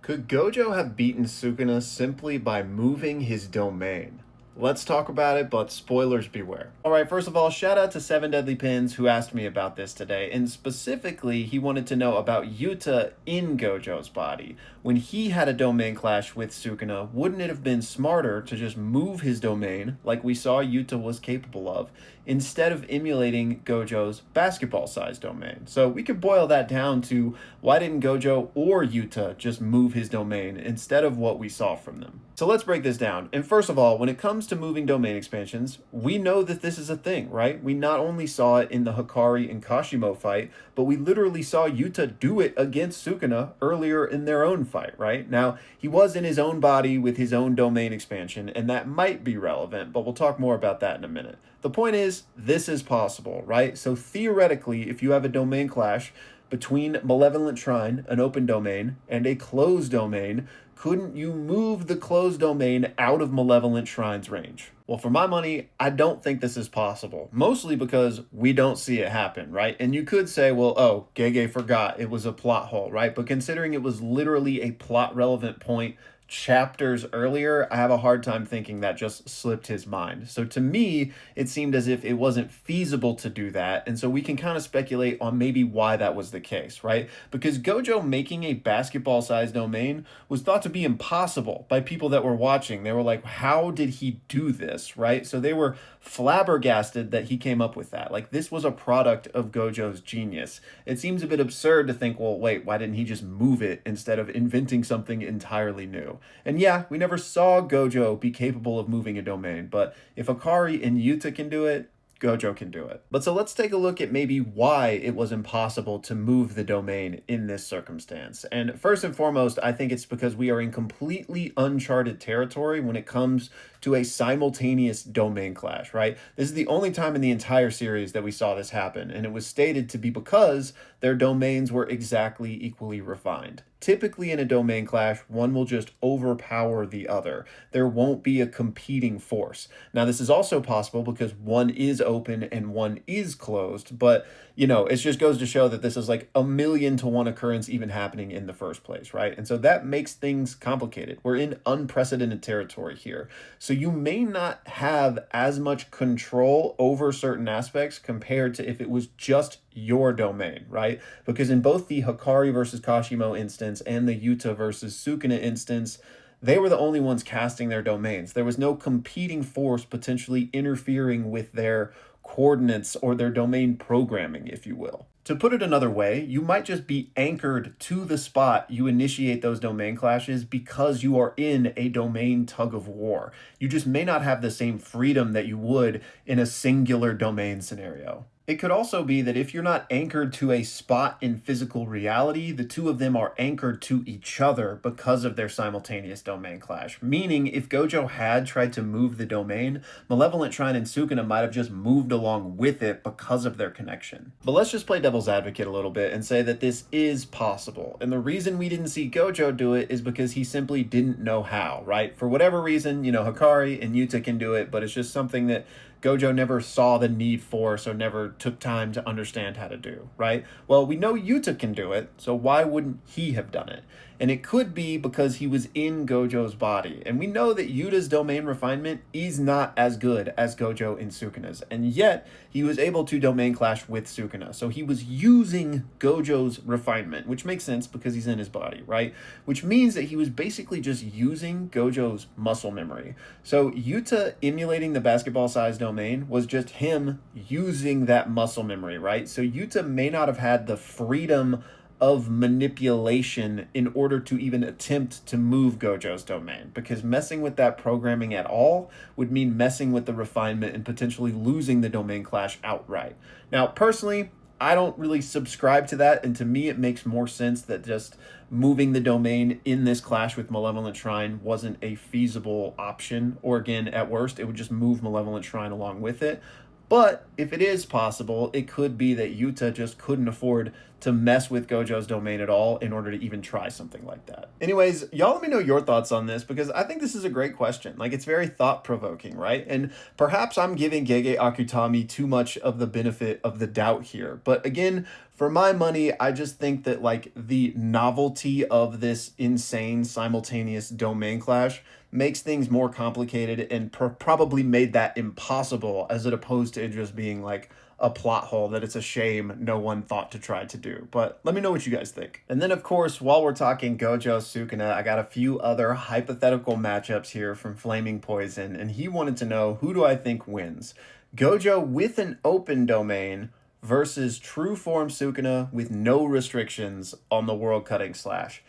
Could Gojo have beaten Sukuna simply by moving his domain? Let's talk about it, but spoilers beware. Alright, first of all, shout out to Seven Deadly Pins who asked me about this today, and specifically, he wanted to know about Yuta in Gojo's body. When he had a domain clash with Sukuna, wouldn't it have been smarter to just move his domain, like we saw Yuta was capable of, instead of emulating Gojo's basketball-sized domain? So we could boil that down to why didn't Gojo or Yuta just move his domain instead of what we saw from them? So let's break this down. And first of all, when it comes to moving domain expansions, we know that this is a thing, right? We not only saw it in the Hikari and Kashimo fight, but we literally saw Yuta do it against Sukuna earlier in their own fight, right? Now, he was in his own body with his own domain expansion, and that might be relevant, but we'll talk more about that in a minute. The point is, this is possible, right? So theoretically, if you have a domain clash between Malevolent Shrine, an open domain, and a closed domain, couldn't you move the closed domain out of Malevolent Shrine's range? Well, for my money, I don't think this is possible, mostly because we don't see it happen, right? And you could say, well, oh, Gege forgot it was a plot hole, right? But considering it was literally a plot relevant point chapters earlier, I have a hard time thinking that just slipped his mind. So to me, it seemed as if it wasn't feasible to do that. And so we can kind of speculate on maybe why that was the case, right? Because Gojo making a basketball-sized domain was thought to be impossible by people that were watching. They were like, how did he do this, right? So they were flabbergasted that he came up with that. Like, this was a product of Gojo's genius. It seems a bit absurd to think, well, wait, why didn't he just move it instead of inventing something entirely new? And yeah, we never saw Gojo be capable of moving a domain, but if Hikari and Yuta can do it, Gojo can do it. But so let's take a look at maybe why it was impossible to move the domain in this circumstance. And first and foremost, I think it's because we are in completely uncharted territory when it comes to a simultaneous domain clash, right? This is the only time in the entire series that we saw this happen, and it was stated to be because their domains were exactly equally refined. Typically in a domain clash, one will just overpower the other. There won't be a competing force. Now, this is also possible because one is open and one is closed, but it just goes to show that this is like a 1,000,000 to 1 occurrence even happening in the first place, right? And so that makes things complicated. We're in unprecedented territory here. So you may not have as much control over certain aspects compared to if it was just your domain, right? Because in both the Hikari versus Kashimo instance and the Yuta versus Sukuna instance, they were the only ones casting their domains. There was no competing force potentially interfering with their coordinates or their domain programming, if you will. To put it another way, you might just be anchored to the spot you initiate those domain clashes because you are in a domain tug of war. You just may not have the same freedom that you would in a singular domain scenario. It could also be that if you're not anchored to a spot in physical reality, the two of them are anchored to each other because of their simultaneous domain clash. Meaning, if Gojo had tried to move the domain, Malevolent Shrine and Sukuna might have just moved along with it because of their connection. But let's just play devil's advocate a little bit and say that this is possible. And the reason we didn't see Gojo do it is because he simply didn't know how, right? For whatever reason, Hikari and Yuta can do it, but it's just something that Gojo never saw the need for, so never took time to understand how to do, right? Well, we know Yuta can do it, so why wouldn't he have done it? And it could be because he was in Gojo's body. And we know that Yuta's domain refinement is not as good as Gojo and Sukuna's. And yet, he was able to domain clash with Sukuna. So he was using Gojo's refinement, which makes sense because he's in his body, right? Which means that he was basically just using Gojo's muscle memory. So Yuta emulating the basketball-sized domain was just him using that muscle memory, right? So Yuta may not have had the freedom of manipulation in order to even attempt to move Gojo's domain, because messing with that programming at all would mean messing with the refinement and potentially losing the domain clash outright. Now, personally, I don't really subscribe to that, and to me it makes more sense that just moving the domain in this clash with Malevolent Shrine wasn't a feasible option, or again, at worst, it would just move Malevolent Shrine along with it. But if it is possible, it could be that Yuta just couldn't afford to mess with Gojo's domain at all in order to even try something like that. Anyways, y'all let me know your thoughts on this because I think this is a great question. Like, it's very thought-provoking, right? And perhaps I'm giving Gege Akutami too much of the benefit of the doubt here. But again, for my money, I just think that like the novelty of this insane simultaneous domain clash makes things more complicated and probably made that impossible as opposed to it just being like a plot hole that it's a shame no one thought to try to do. But let me know what you guys think. And then, of course, while we're talking Gojo Sukuna, I got a few other hypothetical matchups here from Flaming Poison, and he wanted to know, who do I think wins? Gojo with an open domain versus true form Sukuna with no restrictions on the world cutting slash.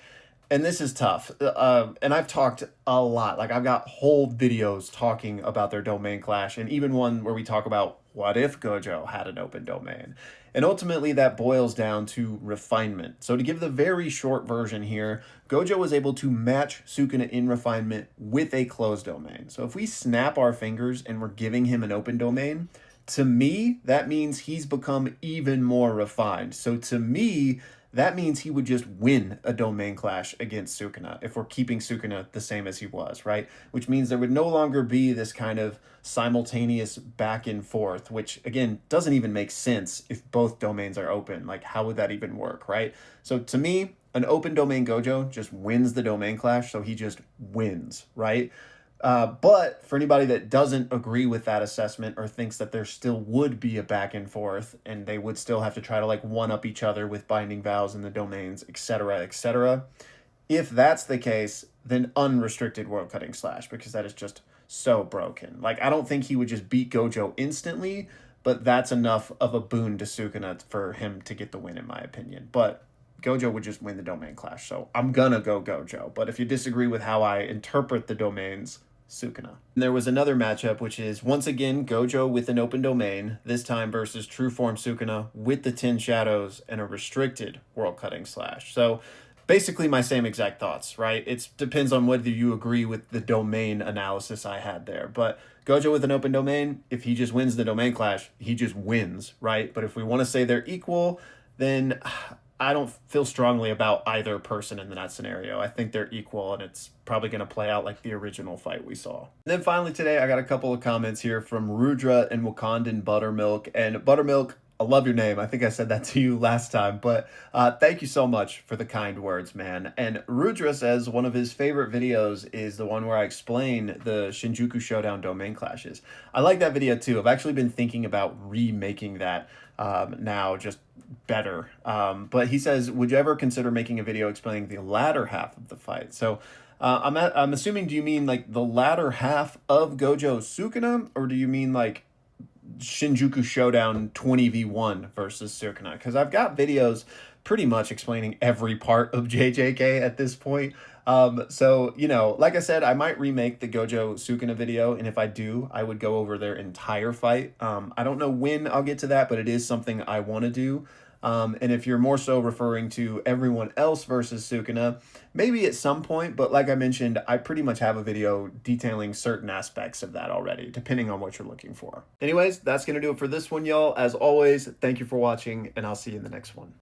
And this is tough. And I've talked a lot. Like, I've got whole videos talking about their domain clash, and even one where we talk about what if Gojo had an open domain. And ultimately, that boils down to refinement. So to give the very short version here, Gojo was able to match Sukuna in refinement with a closed domain. So if we snap our fingers and we're giving him an open domain, to me, that means he's become even more refined. So to me, that means he would just win a domain clash against Sukuna if we're keeping Sukuna the same as he was, right? Which means there would no longer be this kind of simultaneous back and forth, which again doesn't even make sense if both domains are open. Like, how would that even work, right? So to me, an open domain Gojo just wins the domain clash, so he just wins, right? But for anybody that doesn't agree with that assessment or thinks that there still would be a back and forth and they would still have to try to like one up each other with binding vows in the domains, etc., if that's the case, then unrestricted world cutting slash, because that is just so broken. Like, I don't think he would just beat Gojo instantly, but that's enough of a boon to Sukuna for him to get the win, in my opinion. But Gojo would just win the domain clash, so I'm gonna go Gojo. But if you disagree with how I interpret the domains, Sukuna. And there was another matchup, which is once again Gojo with an open domain, this time versus true form Sukuna with the 10 shadows and a restricted world cutting slash. So basically my same exact thoughts, right? It depends on whether you agree with the domain analysis I had there. But Gojo with an open domain, if he just wins the domain clash, he just wins, right? But if we want to say they're equal, then I don't feel strongly about either person in that scenario. I think they're equal, and it's probably going to play out like the original fight we saw. And then finally today, I got a couple of comments here from Rudra and Wakandan Buttermilk. And Buttermilk, I love your name. I think I said that to you last time, but thank you so much for the kind words, man. And Rudra says one of his favorite videos is the one where I explain the Shinjuku Showdown domain clashes. I like that video too. I've actually been thinking about remaking that now, just better. But he says, would you ever consider making a video explaining the latter half of the fight? So I'm assuming, do you mean like the latter half of Gojo Sukuna, or do you mean like Shinjuku Showdown 20v1 versus Sukuna? Because I've got videos pretty much explaining every part of JJK at this point. So, you know, like I said, I might remake the Gojo Sukuna video, and if I do, I would go over their entire fight. I don't know when I'll get to that, but it is something I want to do. And if you're more so referring to everyone else versus Sukuna, maybe at some point, but like I mentioned, I pretty much have a video detailing certain aspects of that already, depending on what you're looking for. Anyways, that's going to do it for this one, y'all. As always, thank you for watching, and I'll see you in the next one.